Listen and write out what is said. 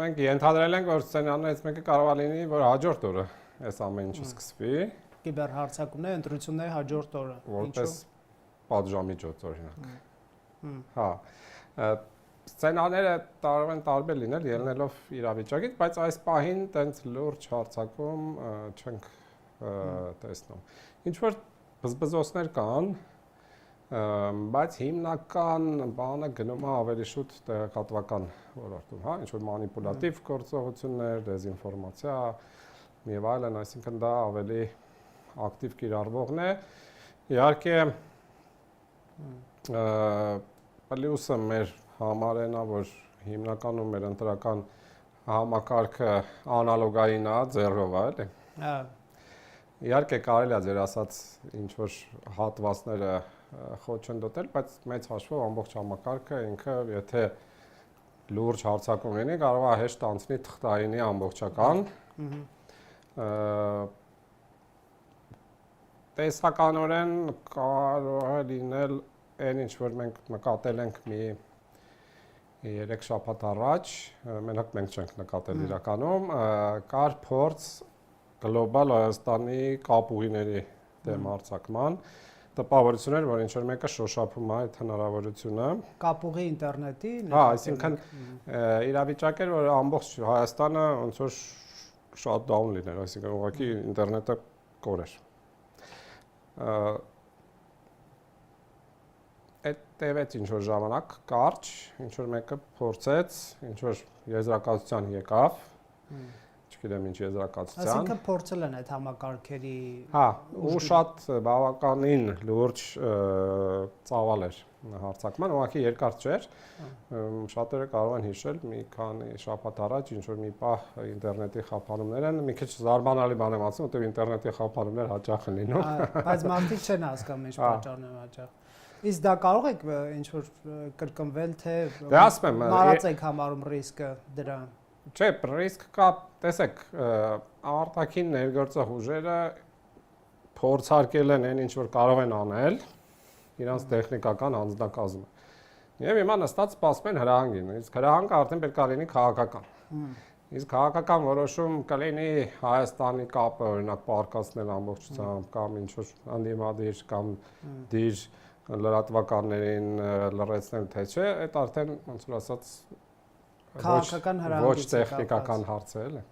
մենք ենթադրել ենք, որ սցենարներից մեկը կարող է լինի, որ հաջորդ օրը այս ամեն ինչը սկսվի։ Կիբերհարցակումները, ընտրությունների հաջորդ օրը։ Որպես պատժամիջոց օրինակ։ Հա։ Սցենարները կարող են տարբեր լինել, ելնելով իրավիճակից, բայց այս պահին տենց լուրջ հարձակում չենք տեսնում։ Ինչ որ բզբզոցներ կան, բայց հիմնական բանը գնում է ավելի շուտ տեղեկատվական ոլորտում, հա, ինչ որ մանիպուլատիվ գործողություններ, դեզինֆորմացիա եւ այլն, այսինքն դա ավելի ակտիվ կիրառվողն է։ Իհարկե պլյուսը մեր համարեն է, որ հիմնականում մեր ընտրական համակարգը անալոգային է, ձեռով է, էլի։ Հա։ Իհարկե կարելի է ձեր ասած ինչ որ հատվածները խոչընդոտել, բայց մեծ հաշվով ամբողջ համակարգը ինքը եթե լուրջ հարձակում լինի, կարող է հեշտ անցնի թղթայինի ամբողջական։ Տեսականորեն կարող է լինել այն ինչ որ մենք նկատել ենք մի 3 շաբաթ առաջ, մենակ մենք չենք նկատել իրականում, կար փորձ գլոբալ Հայաստանի կապուղիների դեմ հարձակման տպավորություն էր, որ ինչ որ մեկը շոշափում է այդ հնարավորությունը։ Կապուղի ինտերնետի։ Հա, այսինքն իրավիճակ էր, որ ամբողջ Հայաստանը ոնց որ շաթդաուն լիներ, այսինքն ուղղակի ինտերնետը կորեր։ Այդ տևեց ինչ որ ժամանակ կարճ, ինչ որ մեկը փորձեց, ինչ որ եզրակացության եկավ։ Չգիտեմ ինչ եզրակացության։ Այսինքն փորձել են այդ համակարգերի։ Հա, ու շատ բավականին լուրջ ծավալ էր հարձակման, ուղղակի երկար չէր։ Շատերը կարող են հիշել մի քանի շաբաթ առաջ ինչ որ մի պահ ինտերնետի խափանումներ են, մի քիչ զարմանալի բան եմ ասում, որտեղ ինտերնետի խափանումներ հաճախ են լինում։ Բայց մարդիկ չեն հասկանում ինչ պատճառն է հաճախ։ Իսկ դա կարող եք ինչ որ կրկնվել, թե մարած եք համարում ռիսկը դրա։ Չէ, ռիսկ կա, տեսեք, արտաքին ներգործող ուժերը փորձարկել են այն ինչ որ կարող են անել իրանց տեխնիկական անձնակազմը։ Եվ հիմա նստած սպասում են հրահանգին, իսկ հրահանգը արդեն պետք է լինի քաղաքական։ Իսկ քաղաքական որոշում կլինի Հայաստանի կապը օրինակ պարկասնել ամբողջությամբ կամ ինչ որ անդիմադիր կամ դիր լրատվականներին լրացնել թե չէ, այդ արդեն ոնց որ ասած քաղաքական հրահանգից ոչ տեխնիկական հարց է, էլի։